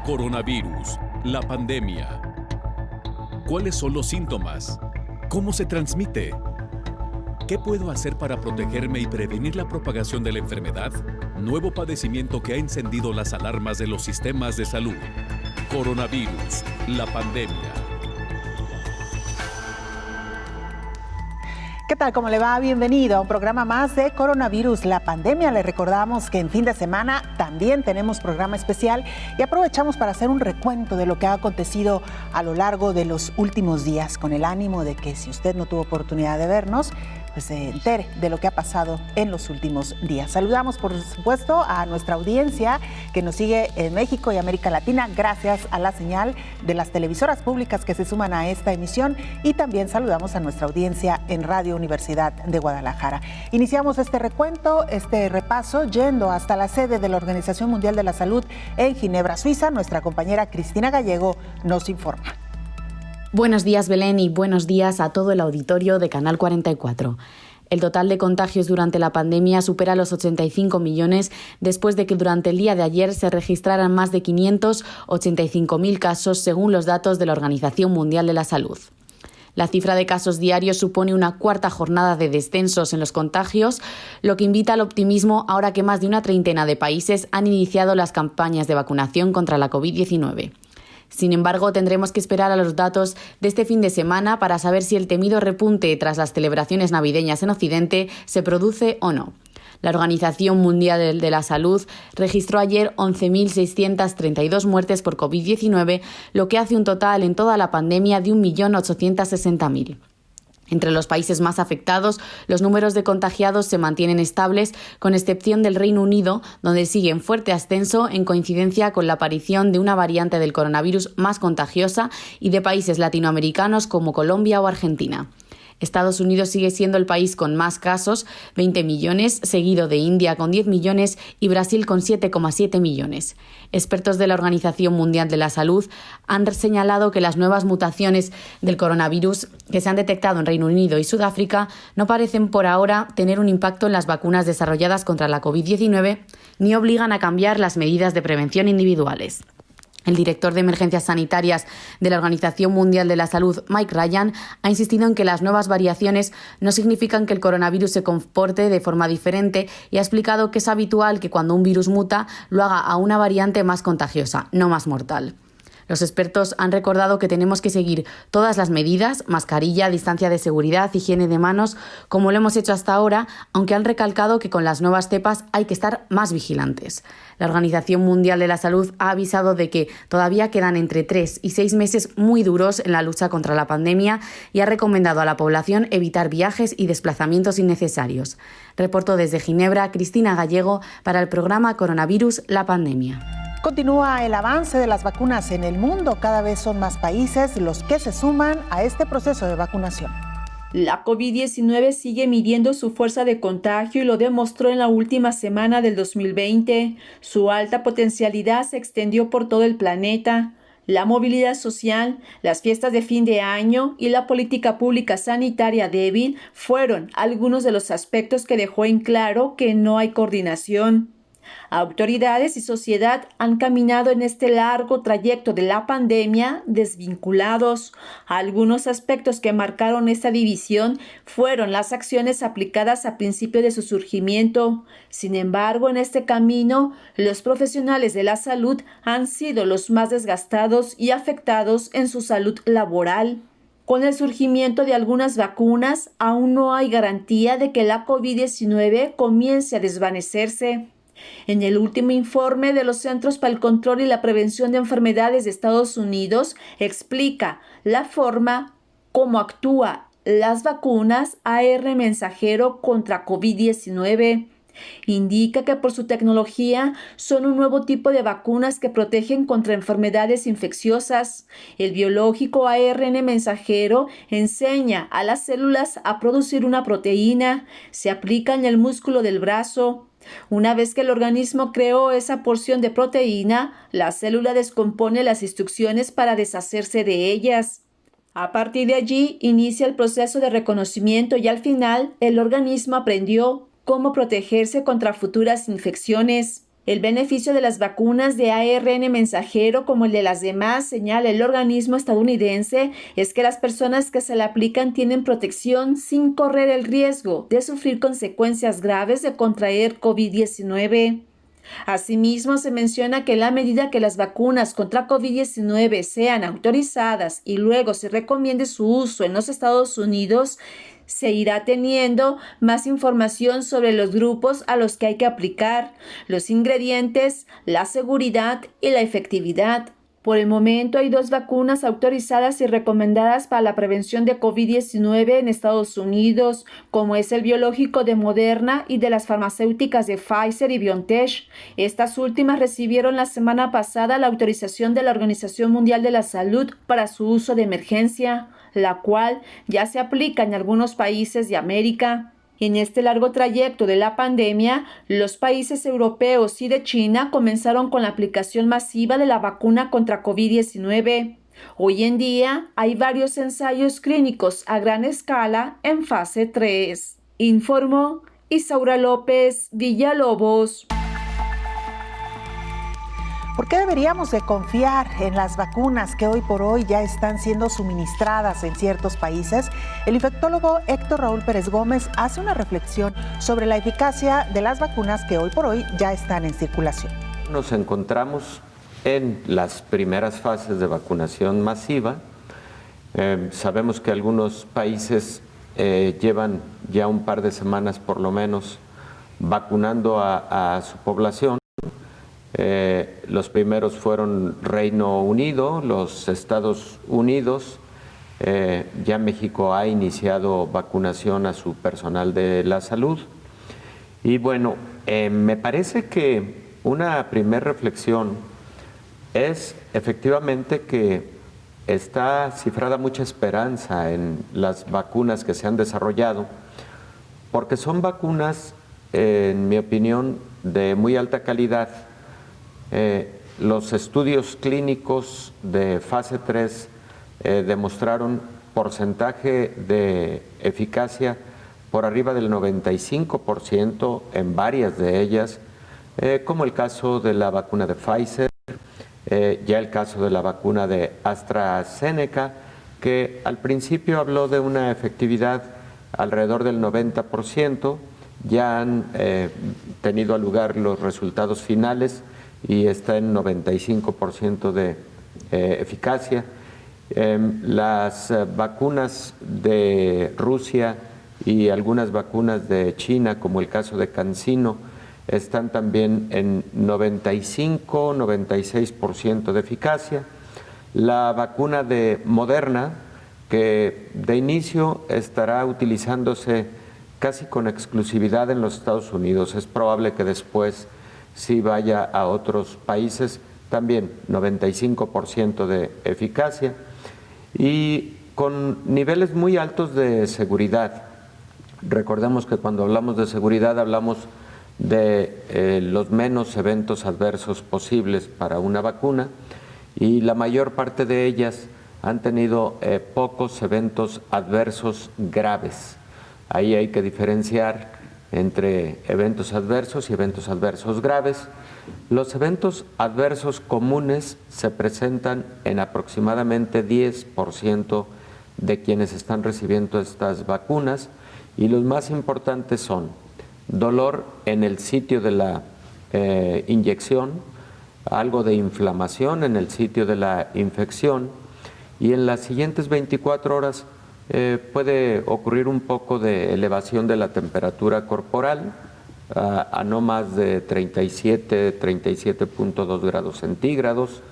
Coronavirus, la pandemia. ¿Cuáles son los síntomas? ¿Cómo se transmite? ¿Qué puedo hacer para protegerme y prevenir la propagación de la enfermedad? Nuevo padecimiento que ha encendido las alarmas de los sistemas de salud. Coronavirus, la pandemia. ¿Qué tal? ¿Cómo le va? Bienvenido a un programa más de Coronavirus, la pandemia. Le recordamos que en fin de semana también tenemos programa especial y aprovechamos para hacer un recuento de lo que ha acontecido a lo largo de los últimos días, con el ánimo de que si usted no tuvo oportunidad de vernos, pues se entere de lo que ha pasado en los últimos días. Saludamos, por supuesto, a nuestra audiencia que nos sigue en México y América Latina gracias a la señal de las televisoras públicas que se suman a esta emisión, y también saludamos a nuestra audiencia en Radio Universidad de Guadalajara. Iniciamos este recuento, este repaso, yendo hasta la sede de la Organización Mundial de la Salud en Ginebra, Suiza. Nuestra compañera Cristina Gallego nos informa. Buenos días, Belén, y buenos días a todo el auditorio de Canal 44. El total de contagios durante la pandemia supera los 85 millones después de que durante el día de ayer se registraran más de 585.000 casos según los datos de la Organización Mundial de la Salud. La cifra de casos diarios supone una cuarta jornada de descensos en los contagios, lo que invita al optimismo ahora que más de una treintena de países han iniciado las campañas de vacunación contra la COVID-19. Sin embargo, tendremos que esperar a los datos de este fin de semana para saber si el temido repunte tras las celebraciones navideñas en Occidente se produce o no. La Organización Mundial de la Salud registró ayer 11.632 muertes por COVID-19, lo que hace un total en toda la pandemia de 1.860.000. Entre los países más afectados, los números de contagiados se mantienen estables, con excepción del Reino Unido, donde sigue en fuerte ascenso en coincidencia con la aparición de una variante del coronavirus más contagiosa, y de países latinoamericanos como Colombia o Argentina. Estados Unidos sigue siendo el país con más casos, 20 millones, seguido de India con 10 millones y Brasil con 7,7 millones. Expertos de la Organización Mundial de la Salud han señalado que las nuevas mutaciones del coronavirus que se han detectado en Reino Unido y Sudáfrica no parecen por ahora tener un impacto en las vacunas desarrolladas contra la COVID-19 ni obligan a cambiar las medidas de prevención individuales. El director de Emergencias Sanitarias de la Organización Mundial de la Salud, Mike Ryan, ha insistido en que las nuevas variaciones no significan que el coronavirus se comporte de forma diferente, y ha explicado que es habitual que cuando un virus muta lo haga a una variante más contagiosa, no más mortal. Los expertos han recordado que tenemos que seguir todas las medidas, mascarilla, distancia de seguridad, higiene de manos, como lo hemos hecho hasta ahora, aunque han recalcado que con las nuevas cepas hay que estar más vigilantes. La Organización Mundial de la Salud ha avisado de que todavía quedan entre 3 y 6 meses muy duros en la lucha contra la pandemia y ha recomendado a la población evitar viajes y desplazamientos innecesarios. Reportó desde Ginebra Cristina Gallego para el programa Coronavirus, la pandemia. Continúa el avance de las vacunas en el mundo. Cada vez son más países los que se suman a este proceso de vacunación. La COVID-19 sigue midiendo su fuerza de contagio y lo demostró en la última semana del 2020. Su alta potencialidad se extendió por todo el planeta. La movilidad social, las fiestas de fin de año y la política pública sanitaria débil fueron algunos de los aspectos que dejó en claro que no hay coordinación. Autoridades y sociedad han caminado en este largo trayecto de la pandemia desvinculados. Algunos aspectos que marcaron esta división fueron las acciones aplicadas a principio de su surgimiento. Sin embargo, en este camino, los profesionales de la salud han sido los más desgastados y afectados en su salud laboral. Con el surgimiento de algunas vacunas, aún no hay garantía de que la COVID-19 comience a desvanecerse. En el último informe de los Centros para el Control y la Prevención de Enfermedades de Estados Unidos, explica la forma como actúan las vacunas AR mensajero contra COVID-19. Indica que por su tecnología son un nuevo tipo de vacunas que protegen contra enfermedades infecciosas. El biológico ARN mensajero enseña a las células a producir una proteína. Se aplica en el músculo del brazo. Una vez que el organismo creó esa porción de proteína, la célula descompone las instrucciones para deshacerse de ellas. A partir de allí, inicia el proceso de reconocimiento y al final, el organismo aprendió cómo protegerse contra futuras infecciones. El beneficio de las vacunas de ARN mensajero como el de las demás, señala el organismo estadounidense, es que las personas que se la aplican tienen protección sin correr el riesgo de sufrir consecuencias graves de contraer COVID-19. Asimismo, se menciona que en la medida que las vacunas contra COVID-19 sean autorizadas y luego se recomiende su uso en los Estados Unidos, se irá teniendo más información sobre los grupos a los que hay que aplicar, los ingredientes, la seguridad y la efectividad. Por el momento hay 2 vacunas autorizadas y recomendadas para la prevención de COVID-19 en Estados Unidos, como es el biológico de Moderna y de las farmacéuticas de Pfizer y BioNTech. Estas últimas recibieron la semana pasada la autorización de la Organización Mundial de la Salud para su uso de emergencia, la cual ya se aplica en algunos países de América. En este largo trayecto de la pandemia, los países europeos y de China comenzaron con la aplicación masiva de la vacuna contra COVID-19. Hoy en día hay varios ensayos clínicos a gran escala en fase 3. Informó Isaura López Villalobos. ¿Por qué deberíamos de confiar en las vacunas que hoy por hoy ya están siendo suministradas en ciertos países? El infectólogo Héctor Raúl Pérez Gómez hace una reflexión sobre la eficacia de las vacunas que hoy por hoy ya están en circulación. Nos encontramos en las primeras fases de vacunación masiva. Sabemos que algunos países llevan ya un par de semanas por lo menos vacunando a su población. Los primeros fueron Reino Unido, los Estados Unidos, ya México ha iniciado vacunación a su personal de la salud. Y bueno, me parece que una primera reflexión es efectivamente que está cifrada mucha esperanza en las vacunas que se han desarrollado, porque son vacunas, en mi opinión, de muy alta calidad. Los estudios clínicos de fase 3 demostraron porcentaje de eficacia por arriba del 95% en varias de ellas, como el caso de la vacuna de Pfizer, ya el caso de la vacuna de AstraZeneca, que al principio habló de una efectividad alrededor del 90%, ya han tenido lugar los resultados finales y está en 95% de eficacia. Las vacunas de Rusia y algunas vacunas de China, como el caso de CanSino, están también en 95-96% de eficacia. La vacuna de Moderna, que de inicio estará utilizándose casi con exclusividad en los Estados Unidos, es probable que después sí vaya a otros países, también 95% de eficacia y con niveles muy altos de seguridad. Recordemos que cuando hablamos de seguridad hablamos de los menos eventos adversos posibles para una vacuna y la mayor parte de ellas han tenido pocos eventos adversos graves. Ahí hay que diferenciar entre eventos adversos y eventos adversos graves. Los eventos adversos comunes se presentan en aproximadamente 10% de quienes están recibiendo estas vacunas y los más importantes son dolor en el sitio de la inyección, algo de inflamación en el sitio de la infección y en las siguientes 24 horas puede ocurrir un poco de elevación de la temperatura corporal a no más de 37.2 grados centígrados,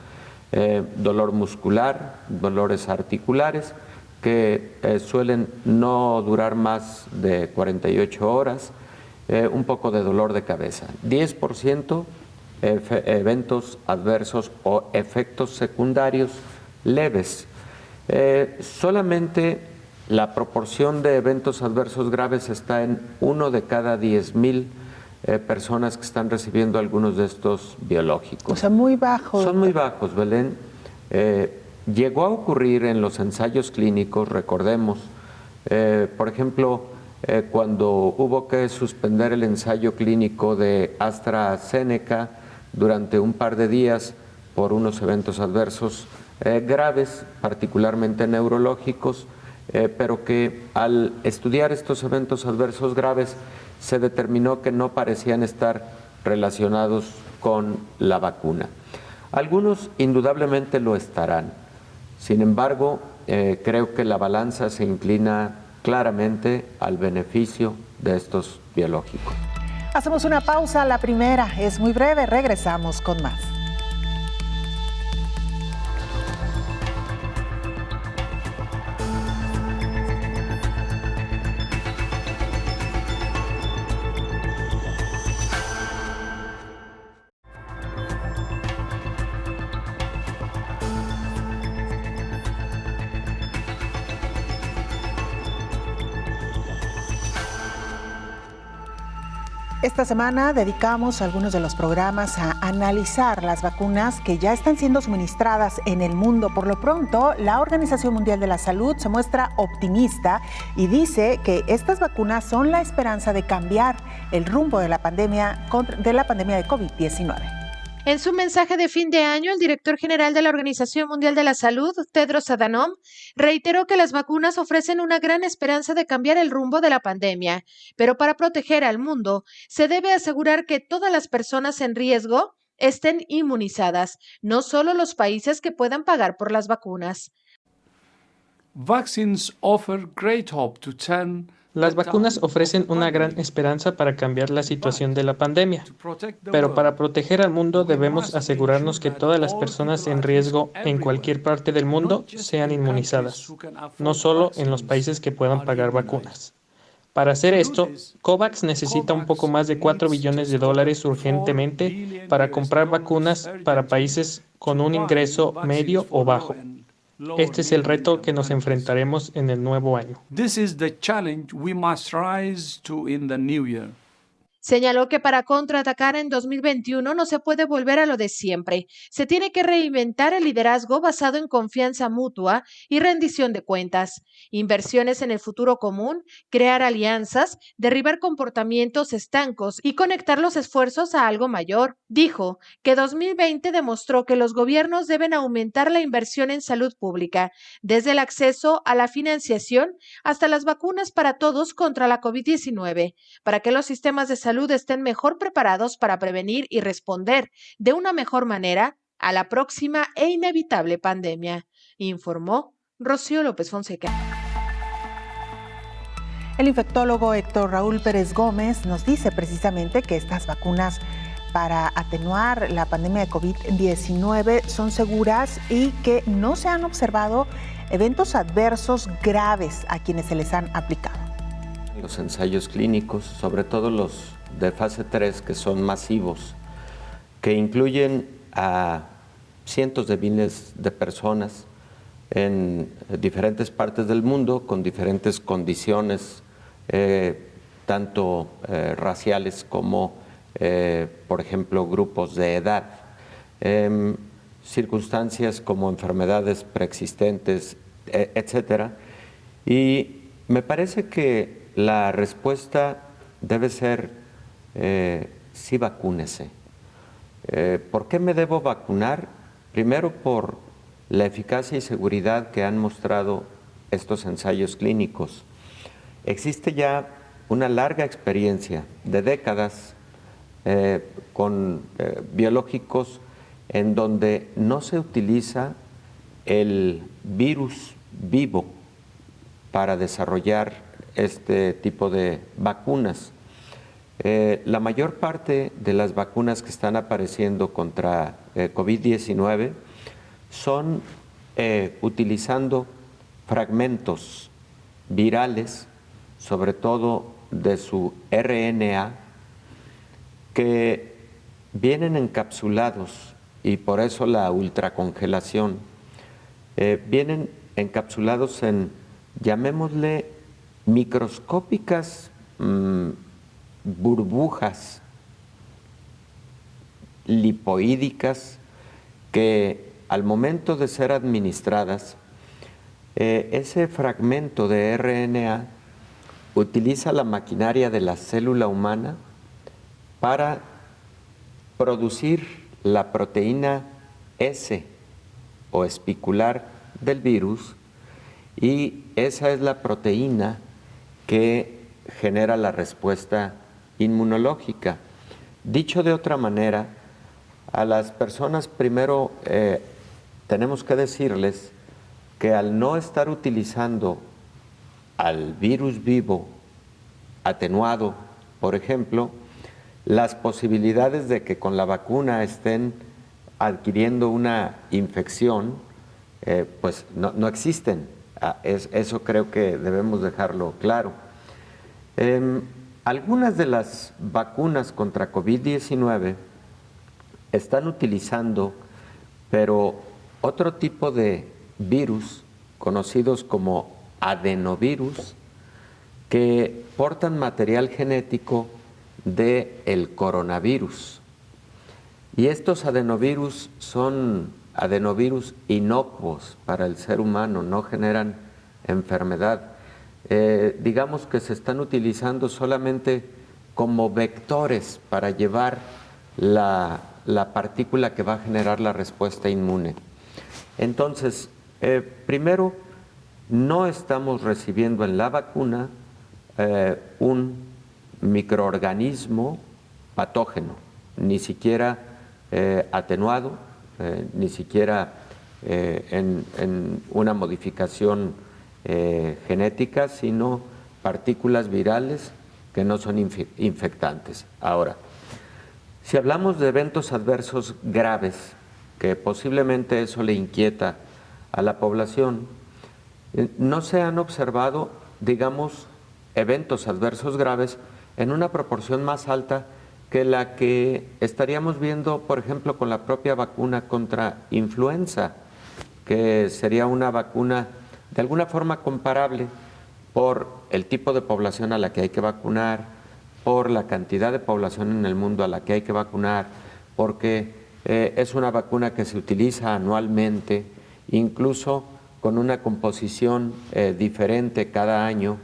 dolor muscular, dolores articulares que suelen no durar más de 48 horas, un poco de dolor de cabeza. 10% eventos adversos o efectos secundarios leves. Solamente la proporción de eventos adversos graves está en 1 de cada 10,000 personas que están recibiendo algunos de estos biológicos. O sea, muy bajos. Son muy bajos, Belén. Llegó a ocurrir en los ensayos clínicos, recordemos, por ejemplo, cuando hubo que suspender el ensayo clínico de AstraZeneca durante un par de días por unos eventos adversos graves, particularmente neurológicos, pero que al estudiar estos eventos adversos graves se determinó que no parecían estar relacionados con la vacuna. Algunos indudablemente lo estarán. Sin embargo, creo que la balanza se inclina claramente al beneficio de estos biológicos. Hacemos una pausa, la primera es muy breve, regresamos con más. Esta semana dedicamos algunos de los programas a analizar las vacunas que ya están siendo suministradas en el mundo. Por lo pronto, la Organización Mundial de la Salud se muestra optimista y dice que estas vacunas son la esperanza de cambiar el rumbo de la pandemia de COVID-19. En su mensaje de fin de año, el director general de la Organización Mundial de la Salud, Tedros Adhanom, reiteró que las vacunas ofrecen una gran esperanza de cambiar el rumbo de la pandemia, pero para proteger al mundo, se debe asegurar que todas las personas en riesgo estén inmunizadas, no solo los países que puedan pagar por las vacunas. Las vacunas ofrecen una gran esperanza para cambiar la situación de la pandemia, pero para proteger al mundo debemos asegurarnos que todas las personas en riesgo en cualquier parte del mundo sean inmunizadas, no solo en los países que puedan pagar vacunas. Para hacer esto, COVAX necesita un poco más de $4 billones urgentemente para comprar vacunas para países con un ingreso medio o bajo. Este es el reto que nos enfrentaremos en el nuevo año. Señaló que para contraatacar en 2021 no se puede volver a lo de siempre. Se tiene que reinventar el liderazgo basado en confianza mutua y rendición de cuentas, inversiones en el futuro común, crear alianzas, derribar comportamientos estancos y conectar los esfuerzos a algo mayor. Dijo que 2020 demostró que los gobiernos deben aumentar la inversión en salud pública, desde el acceso a la financiación hasta las vacunas para todos contra la COVID-19, para que los sistemas de salud estén mejor preparados para prevenir y responder de una mejor manera a la próxima e inevitable pandemia, informó Rocío López Fonseca. El infectólogo Héctor Raúl Pérez Gómez nos dice precisamente que estas vacunas para atenuar la pandemia de COVID-19 son seguras y que no se han observado eventos adversos graves a quienes se les han aplicado. Los ensayos clínicos, sobre todo los de fase 3, que son masivos, que incluyen a cientos de miles de personas en diferentes partes del mundo con diferentes condiciones, tanto raciales como, por ejemplo, grupos de edad, circunstancias como enfermedades preexistentes, etcétera. Y me parece que la respuesta debe ser sí, vacúnese. ¿Por qué me debo vacunar? Primero, por la eficacia y seguridad que han mostrado estos ensayos clínicos. Existe ya una larga experiencia de décadas con biológicos en donde no se utiliza el virus vivo para desarrollar este tipo de vacunas. La mayor parte de las vacunas que están apareciendo contra COVID-19 son utilizando fragmentos virales, sobre todo de su RNA, que vienen encapsulados, y por eso la ultracongelación, vienen encapsulados en, llamémosle, microscópicas burbujas lipoídicas que al momento de ser administradas, ese fragmento de RNA utiliza la maquinaria de la célula humana para producir la proteína S o espicular del virus, y esa es la proteína que genera la respuesta inmunológica. Dicho de otra manera, a las personas primero tenemos que decirles que al no estar utilizando al virus vivo atenuado, por ejemplo, las posibilidades de que con la vacuna estén adquiriendo una infección, pues no existen. Eso creo que debemos dejarlo claro. Algunas de las vacunas contra COVID-19 están utilizando, pero otro tipo de virus, conocidos como adenovirus, que portan material genético del coronavirus. Y estos adenovirus son adenovirus inocuos para el ser humano, no generan enfermedad. Digamos que se están utilizando solamente como vectores para llevar la partícula que va a generar la respuesta inmune. Entonces, primero, no estamos recibiendo en la vacuna un microorganismo patógeno, ni siquiera atenuado, ni siquiera en una modificación genética, sino partículas virales que no son infectantes. Ahora, si hablamos de eventos adversos graves, que posiblemente eso le inquieta a la población, no se han observado, digamos, eventos adversos graves en una proporción más alta que la que estaríamos viendo, por ejemplo, con la propia vacuna contra influenza, que sería una vacuna de alguna forma comparable por el tipo de población a la que hay que vacunar, por la cantidad de población en el mundo a la que hay que vacunar, porque es una vacuna que se utiliza anualmente, incluso con una composición diferente cada año.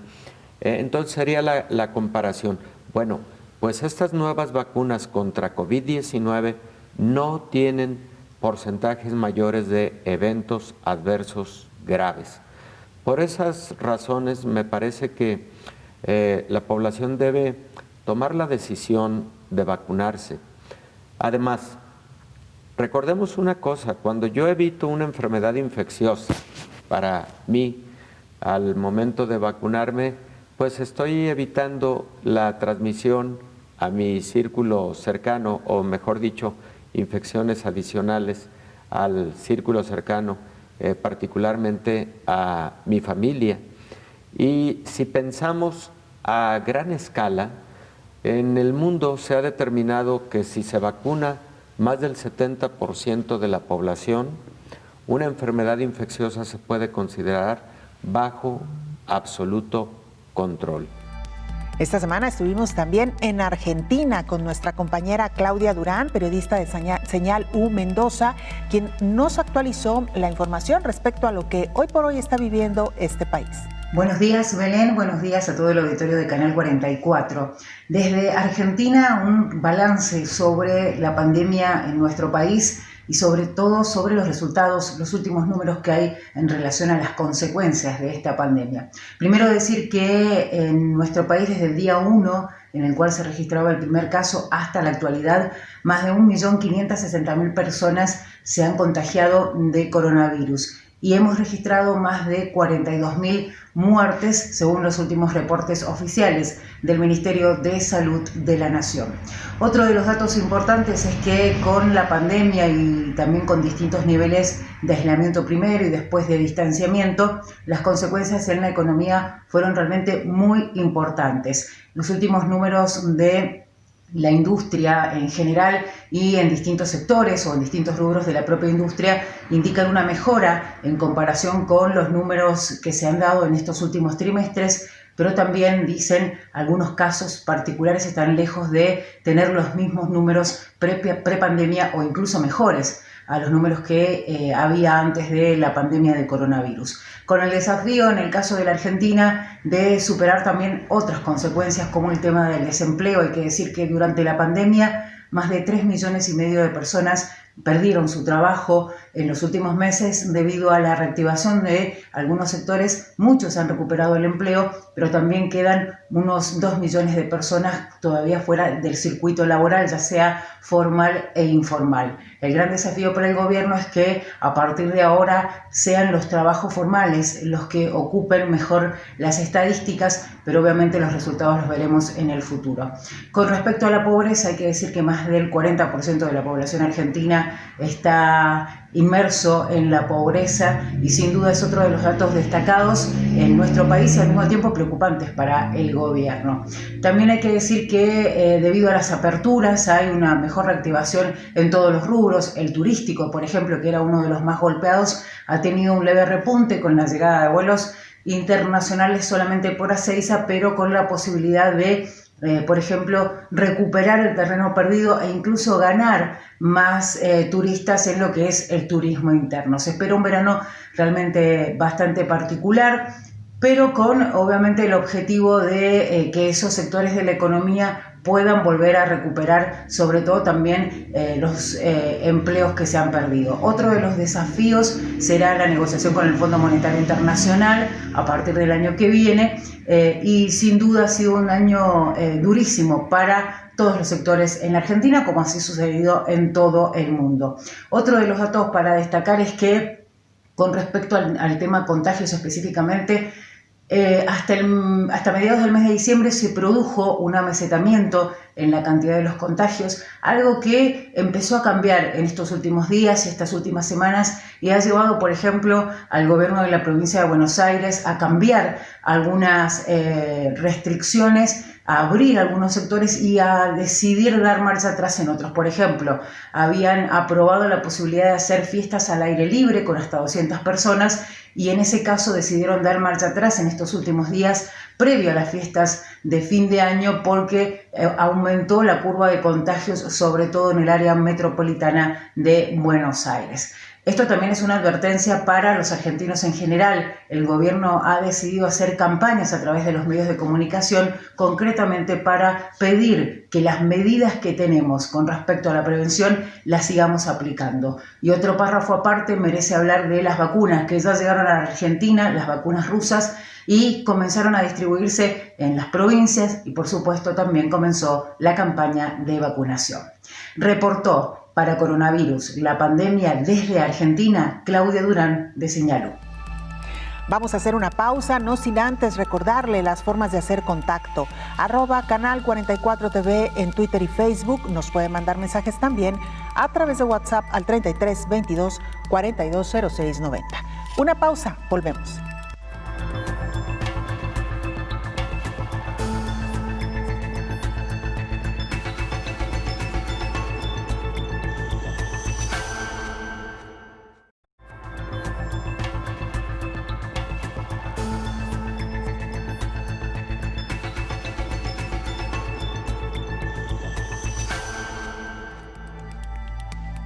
Entonces sería la comparación. Bueno, pues estas nuevas vacunas contra COVID-19 no tienen porcentajes mayores de eventos adversos graves. Por esas razones me parece que la población debe tomar la decisión de vacunarse. Además, recordemos una cosa, cuando yo evito una enfermedad infecciosa, para mí, al momento de vacunarme, pues estoy evitando la transmisión a mi círculo cercano, o mejor dicho, infecciones adicionales al círculo cercano, particularmente a mi familia. Y si pensamos a gran escala, en el mundo se ha determinado que si se vacuna más del 70% de la población, una enfermedad infecciosa se puede considerar bajo absoluto control. Esta semana estuvimos también en Argentina con nuestra compañera Claudia Durán, periodista de Señal U Mendoza, quien nos actualizó la información respecto a lo que hoy por hoy está viviendo este país. Buenos días, Belén. Buenos días a todo el auditorio de Canal 44. Desde Argentina, un balance sobre la pandemia en nuestro país y sobre todo sobre los resultados, los últimos números que hay en relación a las consecuencias de esta pandemia. Primero decir que en nuestro país desde el día 1, en el cual se registraba el primer caso, hasta la actualidad, más de 1.560.000 personas se han contagiado de coronavirus y hemos registrado más de 42.000 muertes según los últimos reportes oficiales del Ministerio de Salud de la Nación. Otro de los datos importantes es que con la pandemia y también con distintos niveles de aislamiento primero y después de distanciamiento, las consecuencias en la economía fueron realmente muy importantes. Los últimos números de la industria en general y en distintos sectores o en distintos rubros de la propia industria indican una mejora en comparación con los números que se han dado en estos últimos trimestres, pero también dicen algunos casos particulares están lejos de tener los mismos números pre-pandemia o incluso mejores a los números que había antes de la pandemia de coronavirus. Con el desafío, en el caso de la Argentina, de superar también otras consecuencias como el tema del desempleo. Hay que decir que durante la pandemia Más de 3,5 millones de personas perdieron su trabajo en los últimos meses debido a la reactivación de algunos sectores. Muchos han recuperado el empleo, pero también quedan unos 2 millones de personas todavía fuera del circuito laboral, ya sea formal e informal. El gran desafío para el gobierno es que a partir de ahora sean los trabajos formales los que ocupen mejor las estadísticas, pero obviamente los resultados los veremos en el futuro. Con respecto a la pobreza, hay que decir que más del 40% de la población argentina está inmerso en la pobreza y sin duda es otro de los datos destacados en nuestro país y al mismo tiempo preocupantes para el gobierno. También hay que decir que debido a las aperturas hay una mejor reactivación en todos los rubros. El turístico, por ejemplo, que era uno de los más golpeados, ha tenido un leve repunte con la llegada de vuelos internacionales solamente por Ezeiza, pero con la posibilidad de por ejemplo, recuperar el terreno perdido e incluso ganar más turistas en lo que es el turismo interno. Se espera un verano realmente bastante particular, pero con obviamente el objetivo de que esos sectores de la economía puedan volver a recuperar, sobre todo también los empleos que se han perdido. Otro de los desafíos será la negociación con el Fondo Monetario Internacional a partir del año que viene y sin duda ha sido un año durísimo para todos los sectores en la Argentina, como así ha sucedido en todo el mundo. Otro de los datos para destacar es que con respecto al tema contagios específicamente, hasta mediados del mes de diciembre se produjo un amesetamiento en la cantidad de los contagios, algo que empezó a cambiar en estos últimos días y estas últimas semanas y ha llevado, por ejemplo, al gobierno de la provincia de Buenos Aires a cambiar algunas restricciones, a abrir algunos sectores y a decidir dar marcha atrás en otros. Por ejemplo, habían aprobado la posibilidad de hacer fiestas al aire libre con hasta 200 personas y en ese caso decidieron dar marcha atrás en estos últimos días previo a las fiestas de fin de año porque aumentó la curva de contagios, sobre todo en el área metropolitana de Buenos Aires. Esto también es una advertencia para los argentinos en general. El gobierno ha decidido hacer campañas a través de los medios de comunicación, concretamente para pedir que las medidas que tenemos con respecto a la prevención las sigamos aplicando. Y otro párrafo aparte merece hablar de las vacunas que ya llegaron a la Argentina, las vacunas rusas, y comenzaron a distribuirse en las provincias y por supuesto también comenzó la campaña de vacunación. Reportó para Coronavirus, la pandemia desde Argentina, Claudia Durán de Señaló. Vamos a hacer una pausa, no sin antes recordarle las formas de hacer contacto. @Canal 44 TV en Twitter y Facebook. Nos puede mandar mensajes también a través de WhatsApp al 33 22 42 06 90. Una pausa, volvemos.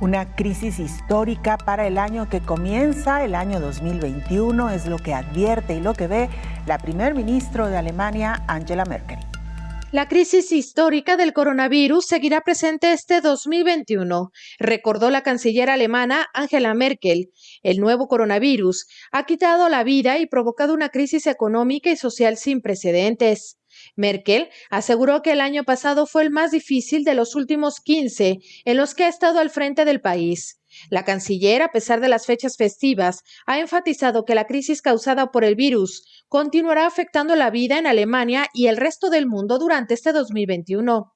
Una crisis histórica para el año que comienza, el año 2021, es lo que advierte y lo que ve la primer ministra de Alemania, Angela Merkel. La crisis histórica del coronavirus seguirá presente este 2021, recordó la canciller alemana Angela Merkel. El nuevo coronavirus ha quitado la vida y provocado una crisis económica y social sin precedentes. Merkel aseguró que el año pasado fue el más difícil de los últimos 15 en los que ha estado al frente del país. La canciller, a pesar de las fechas festivas, ha enfatizado que la crisis causada por el virus continuará afectando la vida en Alemania y el resto del mundo durante este 2021.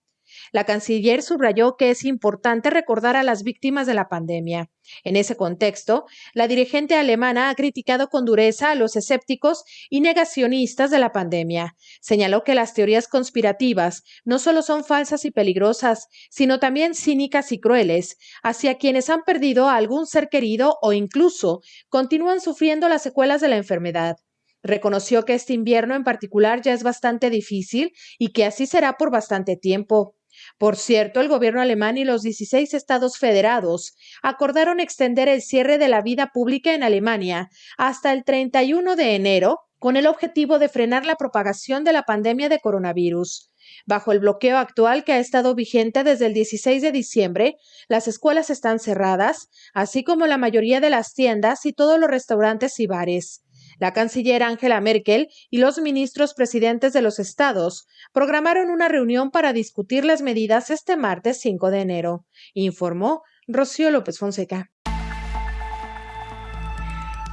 La canciller subrayó que es importante recordar a las víctimas de la pandemia. En ese contexto, la dirigente alemana ha criticado con dureza a los escépticos y negacionistas de la pandemia. Señaló que las teorías conspirativas no solo son falsas y peligrosas, sino también cínicas y crueles, hacia quienes han perdido a algún ser querido o incluso continúan sufriendo las secuelas de la enfermedad. Reconoció que este invierno en particular ya es bastante difícil y que así será por bastante tiempo. Por cierto, el gobierno alemán y los 16 estados federados acordaron extender el cierre de la vida pública en Alemania hasta el 31 de enero, con el objetivo de frenar la propagación de la pandemia de coronavirus. Bajo el bloqueo actual que ha estado vigente desde el 16 de diciembre, las escuelas están cerradas, así como la mayoría de las tiendas y todos los restaurantes y bares. La canciller Angela Merkel y los ministros presidentes de los estados programaron una reunión para discutir las medidas este martes 5 de enero, informó Rocío López Fonseca.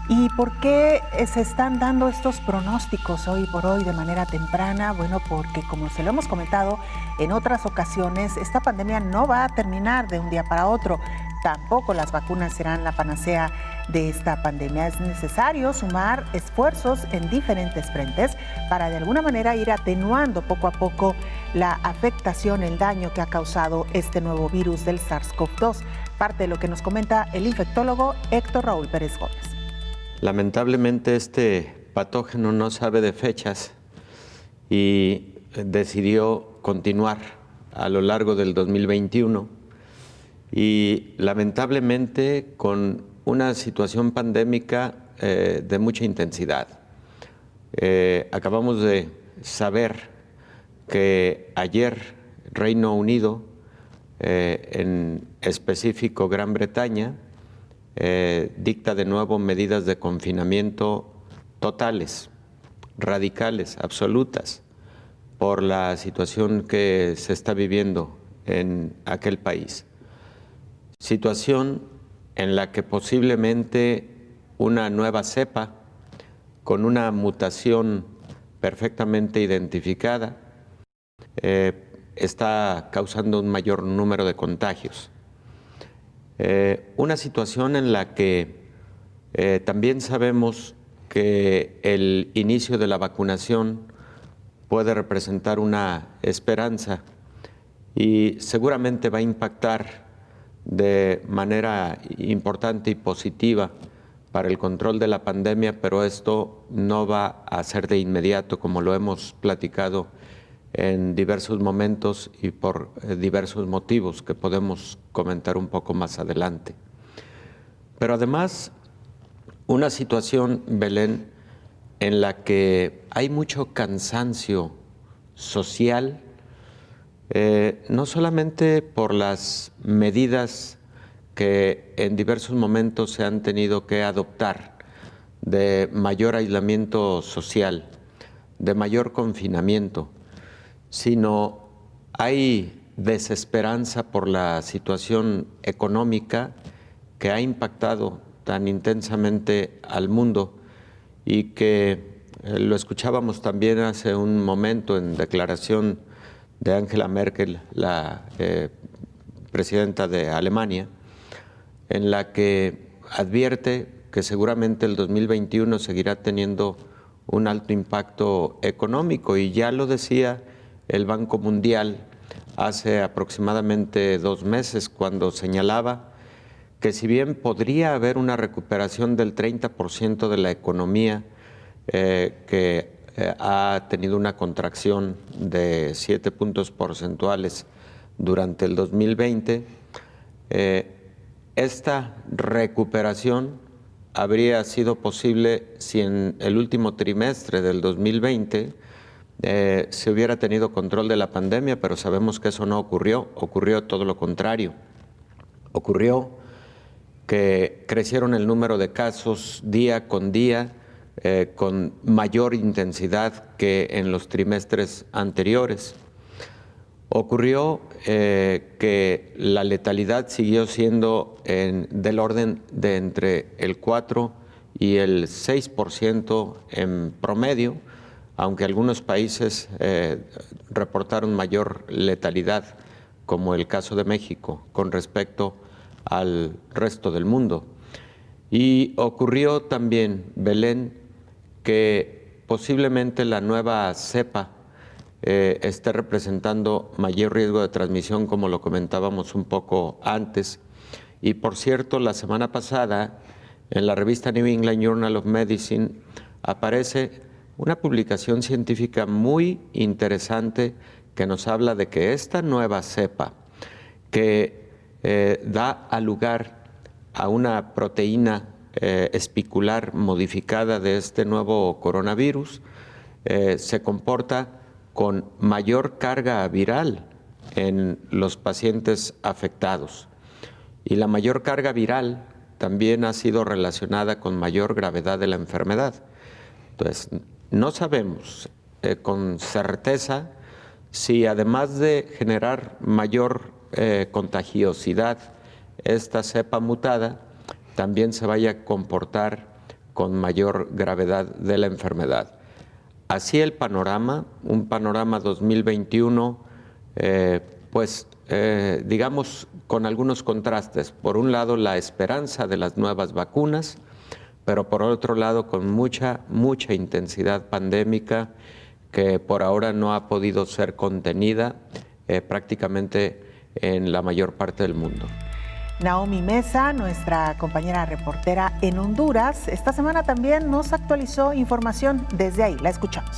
¿Y por qué se están dando estos pronósticos hoy por hoy de manera temprana? Bueno, porque como se lo hemos comentado en otras ocasiones, esta pandemia no va a terminar de un día para otro. Tampoco las vacunas serán la panacea de esta pandemia. Es necesario sumar esfuerzos en diferentes frentes para de alguna manera ir atenuando poco a poco la afectación, el daño que ha causado este nuevo virus del SARS-CoV-2. Parte de lo que nos comenta el infectólogo Héctor Raúl Pérez Gómez. Lamentablemente este patógeno no sabe de fechas y decidió continuar a lo largo del 2021 y lamentablemente con una situación pandémica de mucha intensidad. Acabamos de saber que ayer Reino Unido, en específico Gran Bretaña, dicta de nuevo medidas de confinamiento totales, radicales, absolutas, por la situación que se está viviendo en aquel país. Situación en la que posiblemente una nueva cepa con una mutación perfectamente identificada está causando un mayor número de contagios. Una situación en la que también sabemos que el inicio de la vacunación puede representar una esperanza y seguramente va a impactar de manera importante y positiva para el control de la pandemia, pero esto no va a ser de inmediato, como lo hemos platicado en diversos momentos y por diversos motivos que podemos comentar un poco más adelante. Pero además, una situación, Belén, en la que hay mucho cansancio social, no solamente por las medidas que en diversos momentos se han tenido que adoptar de mayor aislamiento social, de mayor confinamiento, sino hay desesperanza por la situación económica que ha impactado tan intensamente al mundo y que lo escuchábamos también hace un momento en declaración de Angela Merkel, la presidenta de Alemania, en la que advierte que seguramente el 2021 seguirá teniendo un alto impacto económico, y ya lo decía el Banco Mundial hace aproximadamente 2 meses, cuando señalaba que si bien podría haber una recuperación del 30% de la economía que ha tenido una contracción de 7 puntos porcentuales durante el 2020, esta recuperación habría sido posible si en el último trimestre del 2020 se hubiera tenido control de la pandemia, pero sabemos que eso no ocurrió, ocurrió todo lo contrario. Ocurrió que crecieron el número de casos día con día, con mayor intensidad que en los trimestres anteriores. Ocurrió que la letalidad siguió siendo del orden de entre el 4 y el 6% en promedio, aunque algunos países reportaron mayor letalidad, como el caso de México, con respecto al resto del mundo. Y ocurrió también, Belén, que posiblemente la nueva cepa esté representando mayor riesgo de transmisión, como lo comentábamos un poco antes. Y por cierto, la semana pasada, en la revista New England Journal of Medicine, aparece una publicación científica muy interesante que nos habla de que esta nueva cepa, que da a lugar a una proteína espicular modificada de este nuevo coronavirus se comporta con mayor carga viral en los pacientes afectados. Y la mayor carga viral también ha sido relacionada con mayor gravedad de la enfermedad. Entonces, no sabemos con certeza si además de generar mayor contagiosidad esta cepa mutada, también se vaya a comportar con mayor gravedad de la enfermedad. Así el panorama, un panorama 2021, digamos, con algunos contrastes. Por un lado, la esperanza de las nuevas vacunas, pero por otro lado, con mucha intensidad pandémica que por ahora no ha podido ser contenida prácticamente en la mayor parte del mundo. Naomi Mesa, nuestra compañera reportera en Honduras, esta semana también nos actualizó información desde ahí. La escuchamos.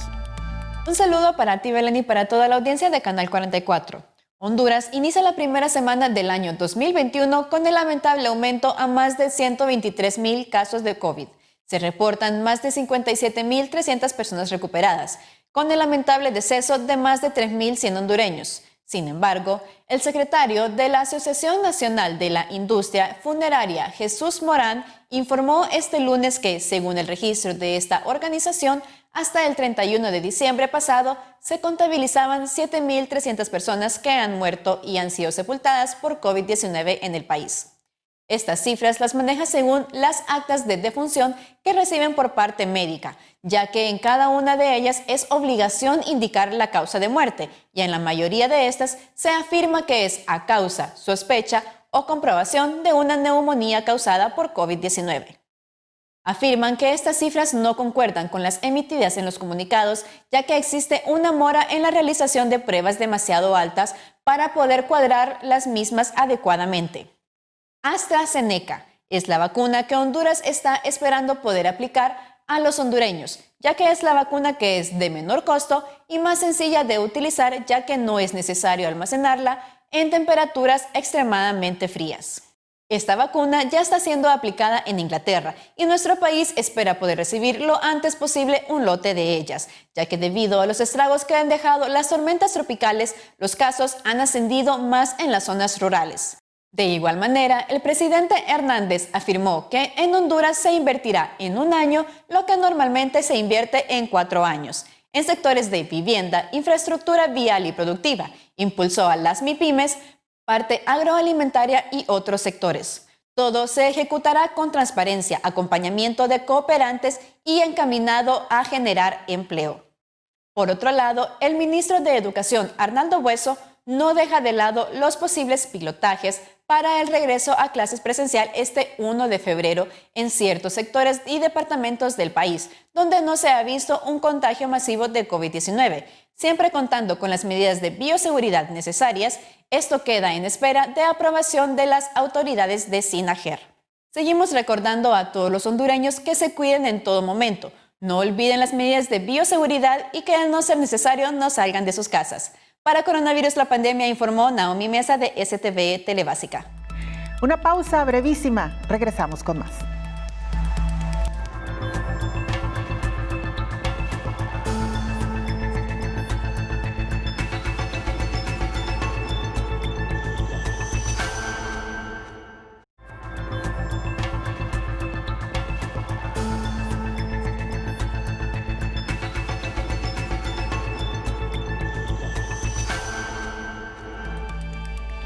Un saludo para ti, Belén, y para toda la audiencia de Canal 44. Honduras inicia la primera semana del año 2021 con el lamentable aumento a más de 123,000 casos de COVID. Se reportan más de 57,300 personas recuperadas, con el lamentable deceso de más de 3,100 hondureños. Sin embargo, el secretario de la Asociación Nacional de la Industria Funeraria, Jesús Morán, informó este lunes que, según el registro de esta organización, hasta el 31 de diciembre pasado, se contabilizaban 7,300 personas que han muerto y han sido sepultadas por COVID-19 en el país. Estas cifras las maneja según las actas de defunción que reciben por parte médica, ya que en cada una de ellas es obligación indicar la causa de muerte y en la mayoría de estas se afirma que es a causa, sospecha o comprobación de una neumonía causada por COVID-19. Afirman que estas cifras no concuerdan con las emitidas en los comunicados, ya que existe una mora en la realización de pruebas demasiado altas para poder cuadrar las mismas adecuadamente. AstraZeneca es la vacuna que Honduras está esperando poder aplicar a los hondureños, ya que es la vacuna que es de menor costo y más sencilla de utilizar, ya que no es necesario almacenarla en temperaturas extremadamente frías. Esta vacuna ya está siendo aplicada en Inglaterra y nuestro país espera poder recibir lo antes posible un lote de ellas, ya que debido a los estragos que han dejado las tormentas tropicales, los casos han ascendido más en las zonas rurales. De igual manera, el presidente Hernández afirmó que en Honduras se invertirá en un año lo que normalmente se invierte en 4 años, en sectores de vivienda, infraestructura vial y productiva. Impulsó a las MIPYMES, parte agroalimentaria y otros sectores. Todo se ejecutará con transparencia, acompañamiento de cooperantes y encaminado a generar empleo. Por otro lado, el ministro de Educación, Arnaldo Bueso, no deja de lado los posibles pilotajes para el regreso a clases presencial este 1 de febrero en ciertos sectores y departamentos del país, donde no se ha visto un contagio masivo de COVID-19. Siempre contando con las medidas de bioseguridad necesarias, esto queda en espera de aprobación de las autoridades de SINAGER. Seguimos recordando a todos los hondureños que se cuiden en todo momento. No olviden las medidas de bioseguridad y que al no ser necesario no salgan de sus casas. Para Coronavirus la Pandemia, informó Naomi Mesa de STV Telebásica. Una pausa brevísima. Regresamos con más.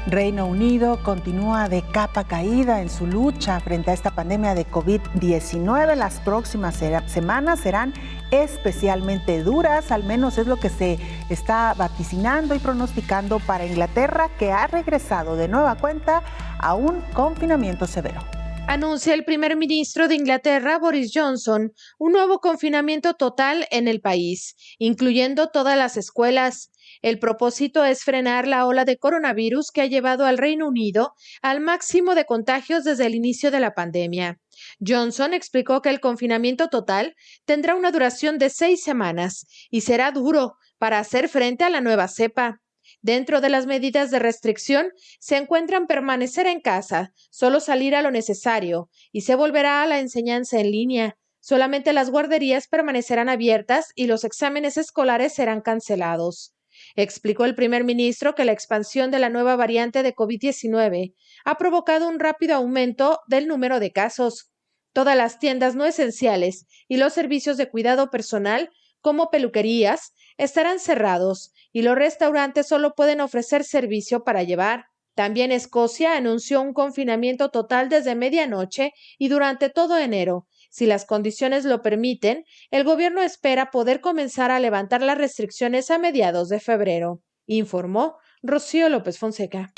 Reino Unido continúa de capa caída en su lucha frente a esta pandemia de COVID-19. Las próximas semanas serán especialmente duras, al menos es lo que se está vaticinando y pronosticando para Inglaterra, que ha regresado de nueva cuenta a un confinamiento severo. Anuncia el primer ministro de Inglaterra, Boris Johnson, un nuevo confinamiento total en el país, incluyendo todas las escuelas. El propósito es frenar la ola de coronavirus que ha llevado al Reino Unido al máximo de contagios desde el inicio de la pandemia. Johnson explicó que el confinamiento total tendrá una duración de 6 semanas y será duro para hacer frente a la nueva cepa. Dentro de las medidas de restricción se encuentran permanecer en casa, solo salir a lo necesario, y se volverá a la enseñanza en línea. Solamente las guarderías permanecerán abiertas y los exámenes escolares serán cancelados. Explicó el primer ministro que la expansión de la nueva variante de COVID-19 ha provocado un rápido aumento del número de casos. Todas las tiendas no esenciales y los servicios de cuidado personal, como peluquerías, estarán cerrados y los restaurantes solo pueden ofrecer servicio para llevar. También Escocia anunció un confinamiento total desde medianoche y durante todo enero. Si las condiciones lo permiten, el gobierno espera poder comenzar a levantar las restricciones a mediados de febrero, informó Rocío López Fonseca.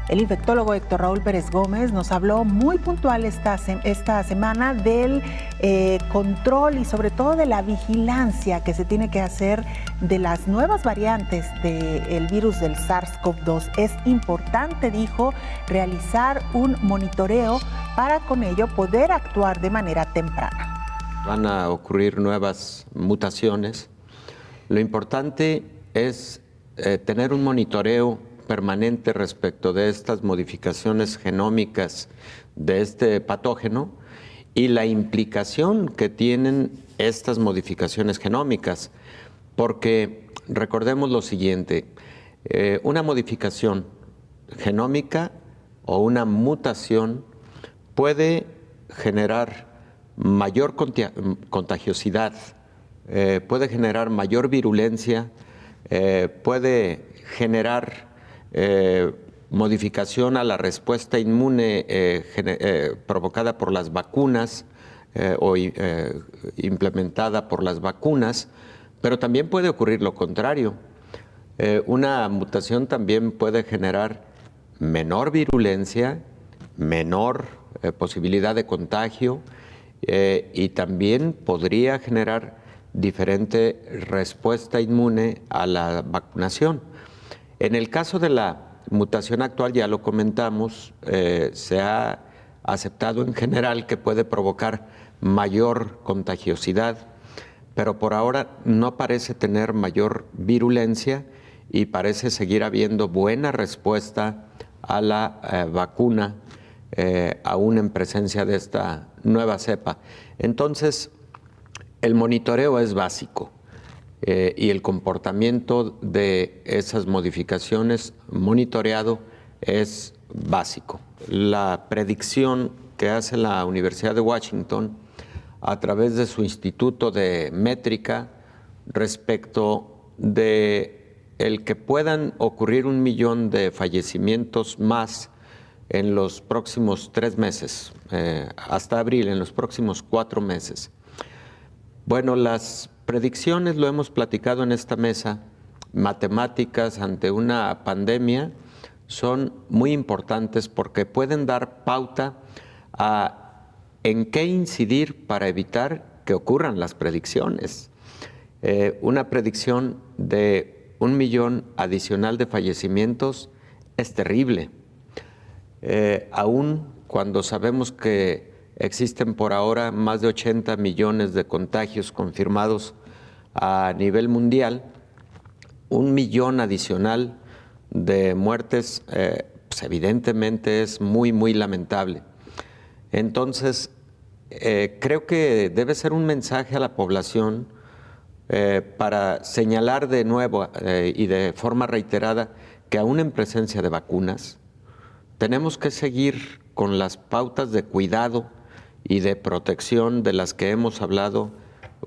El infectólogo Héctor Raúl Pérez Gómez nos habló muy puntual esta semana del control y sobre todo de la vigilancia que se tiene que hacer de las nuevas variantes del virus del SARS-CoV-2. Es importante, dijo, realizar un monitoreo para con ello poder actuar de manera temprana. Van a ocurrir nuevas mutaciones. Lo importante es tener un monitoreo permanente respecto de estas modificaciones genómicas de este patógeno y la implicación que tienen estas modificaciones genómicas, porque recordemos lo siguiente, una modificación genómica o una mutación puede generar mayor contagiosidad, puede generar mayor virulencia, puede generar modificación a la respuesta inmune provocada por las vacunas o implementada por las vacunas, pero también puede ocurrir lo contrario. Una mutación también puede generar menor virulencia, menor posibilidad de contagio y también podría generar diferente respuesta inmune a la vacunación. En el caso de la mutación actual, ya lo comentamos, se ha aceptado en general que puede provocar mayor contagiosidad, pero por ahora no parece tener mayor virulencia y parece seguir habiendo buena respuesta a la vacuna, aún en presencia de esta nueva cepa. Entonces, el monitoreo es básico. Y el comportamiento de esas modificaciones monitoreado es básico. La predicción que hace la Universidad de Washington a través de su Instituto de Métrica respecto de el que puedan ocurrir 1 millón de fallecimientos más en los próximos 3 meses, hasta abril, en los próximos 4 meses. Bueno, las predicciones, lo hemos platicado en esta mesa, matemáticas ante una pandemia son muy importantes porque pueden dar pauta a en qué incidir para evitar que ocurran las predicciones. Una predicción de 1 millón adicional de fallecimientos es terrible, aún cuando sabemos que existen por ahora más de 80 millones de contagios confirmados a nivel mundial. 1 millón adicional de muertes, pues evidentemente es muy, muy lamentable. Entonces, creo que debe ser un mensaje a la población para señalar de nuevo y de forma reiterada que aún en presencia de vacunas, tenemos que seguir con las pautas de cuidado y de protección de las que hemos hablado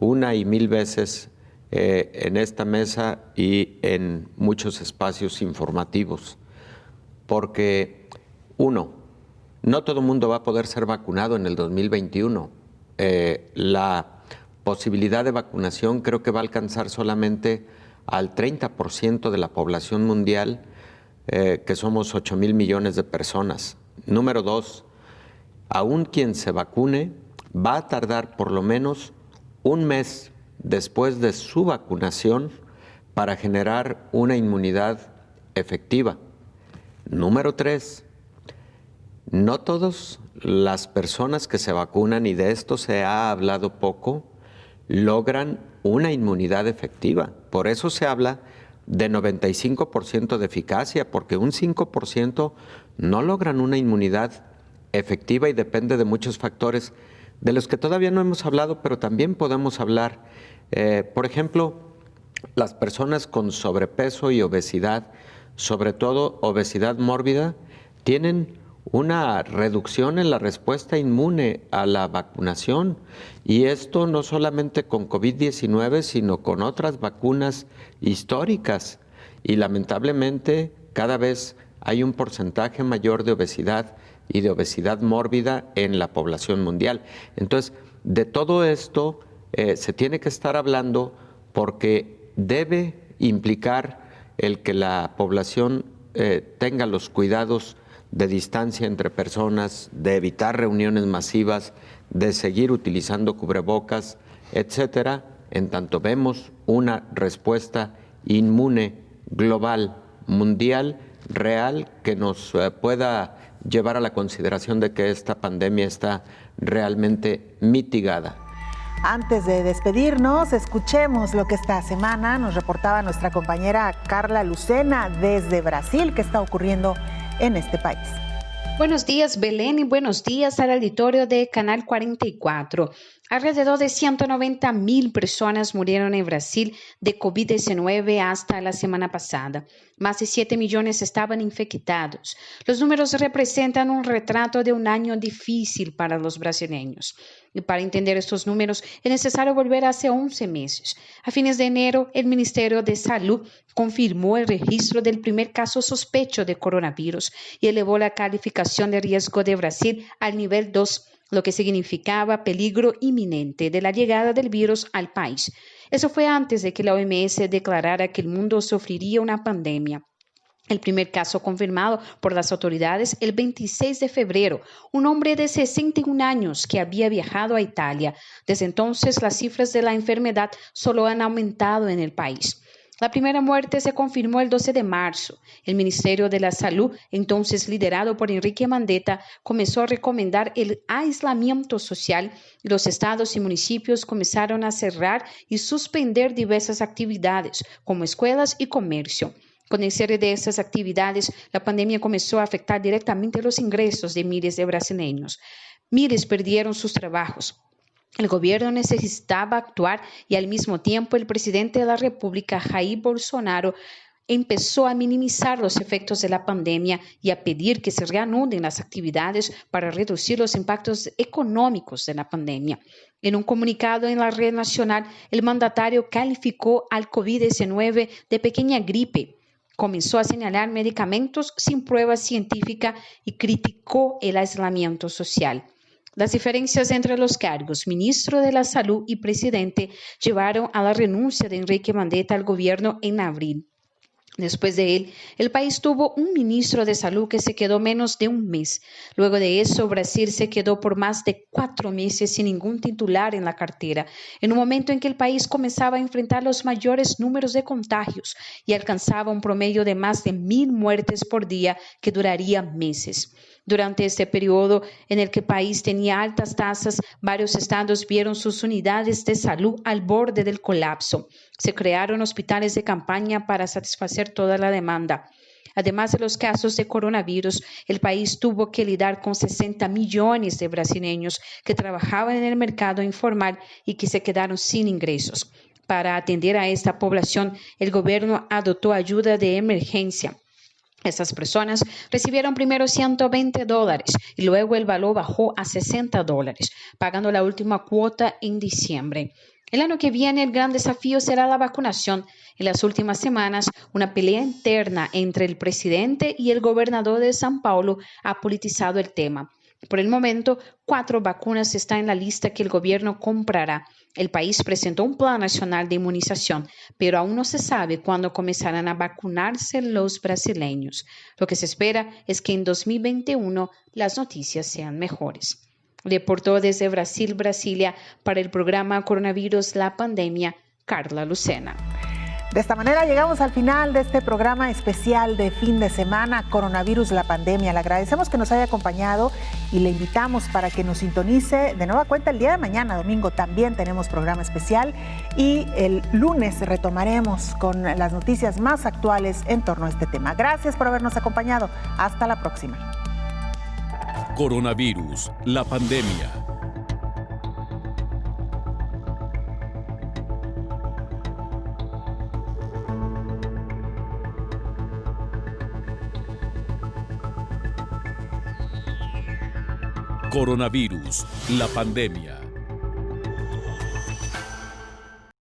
1 y 1000 veces en esta mesa y en muchos espacios informativos. Porque, uno, no todo el mundo va a poder ser vacunado en el 2021. La posibilidad de vacunación creo que va a alcanzar solamente al 30% de la población mundial, que somos 8,000 millones de personas. Número 2, aún quien se vacune va a tardar por lo menos 1 mes después de su vacunación para generar una inmunidad efectiva. Número 3, no todas las personas que se vacunan, y de esto se ha hablado poco, logran una inmunidad efectiva. por eso se habla de 95% de eficacia, porque un 5% no logran una inmunidad efectiva y depende de muchos factores de los que todavía no hemos hablado, pero también podemos hablar. Por ejemplo, las personas con sobrepeso y obesidad, sobre todo obesidad mórbida, tienen una reducción en la respuesta inmune a la vacunación, y esto no solamente con COVID-19, sino con otras vacunas históricas, y lamentablemente cada vez hay un porcentaje mayor de obesidad y de obesidad mórbida en la población mundial. Entonces, de todo esto se tiene que estar hablando, porque debe implicar el que la población tenga los cuidados de distancia entre personas, de evitar reuniones masivas, de seguir utilizando cubrebocas, etcétera, en tanto vemos una respuesta inmune global, mundial, real, que nos pueda llevar a la consideración de que esta pandemia está realmente mitigada. Antes de despedirnos, escuchemos lo que esta semana nos reportaba nuestra compañera Carla Lucena desde Brasil, que está ocurriendo en este país. Buenos días, Belén, y buenos días al auditorio de Canal 44. Alrededor de 190,000 personas murieron en Brasil de COVID-19 hasta la semana pasada. Más de 7 millones estaban infectados. Los números representan un retrato de un año difícil para los brasileños. Y para entender estos números es necesario volver hace 11 meses. A fines de enero, el Ministerio de Salud confirmó el registro del primer caso sospecho de coronavirus y elevó la calificación de riesgo de Brasil al nivel 2, lo que significaba peligro inminente de la llegada del virus al país. Eso fue antes de que la OMS declarara que el mundo sufriría una pandemia. El primer caso confirmado por las autoridades el 26 de febrero, un hombre de 61 años que había viajado a Italia. Desde entonces, las cifras de la enfermedad solo han aumentado en el país. La primera muerte se confirmó el 12 de marzo. El Ministerio de la Salud, entonces liderado por Enrique Mandetta, comenzó a recomendar el aislamiento social y los estados y municipios comenzaron a cerrar y suspender diversas actividades, como escuelas y comercio. Con el cierre de estas actividades, la pandemia comenzó a afectar directamente los ingresos de miles de brasileños. Miles perdieron sus trabajos. El gobierno necesitaba actuar y al mismo tiempo el presidente de la República, Jair Bolsonaro, empezó a minimizar los efectos de la pandemia y a pedir que se reanuden las actividades para reducir los impactos económicos de la pandemia. En un comunicado en la red nacional, el mandatario calificó al COVID-19 de pequeña gripe. Comenzó a señalar medicamentos sin prueba científica y criticó el aislamiento social. Las diferencias entre los cargos, ministro de la Salud y presidente, llevaron a la renuncia de Enrique Mandetta al gobierno en abril. Después de él, el país tuvo un ministro de Salud que se quedó menos de un mes. Luego de eso, Brasil se quedó por más de 4 meses sin ningún titular en la cartera, en un momento en que el país comenzaba a enfrentar los mayores números de contagios y alcanzaba un promedio de más de 1,000 muertes por día que duraría meses. Durante este periodo en el que el país tenía altas tasas, varios estados vieron sus unidades de salud al borde del colapso. Se crearon hospitales de campaña para satisfacer toda la demanda. Además de los casos de coronavirus, el país tuvo que lidiar con 60 millones de brasileños que trabajaban en el mercado informal y que se quedaron sin ingresos. Para atender a esta población, el gobierno adoptó ayuda de emergencia. Estas personas recibieron primero $120 y luego el valor bajó a $60, pagando la última cuota en diciembre. El año que viene el gran desafío será la vacunación. En las últimas semanas, una pelea interna entre el presidente y el gobernador de São Paulo ha politizado el tema. Por el momento, 4 vacunas están en la lista que el gobierno comprará. El país presentó un plan nacional de inmunización, pero aún no se sabe cuándo comenzarán a vacunarse los brasileños. Lo que se espera es que en 2021 las noticias sean mejores. Reportó desde Brasil, Brasilia, para el programa Coronavirus, la pandemia, Carla Lucena. De esta manera llegamos al final de este programa especial de fin de semana, Coronavirus, la pandemia. Le agradecemos que nos haya acompañado y le invitamos para que nos sintonice de nueva cuenta el día de mañana, domingo. También tenemos programa especial y el lunes retomaremos con las noticias más actuales en torno a este tema. Gracias por habernos acompañado. Hasta la próxima. Coronavirus, la pandemia. Coronavirus, la pandemia.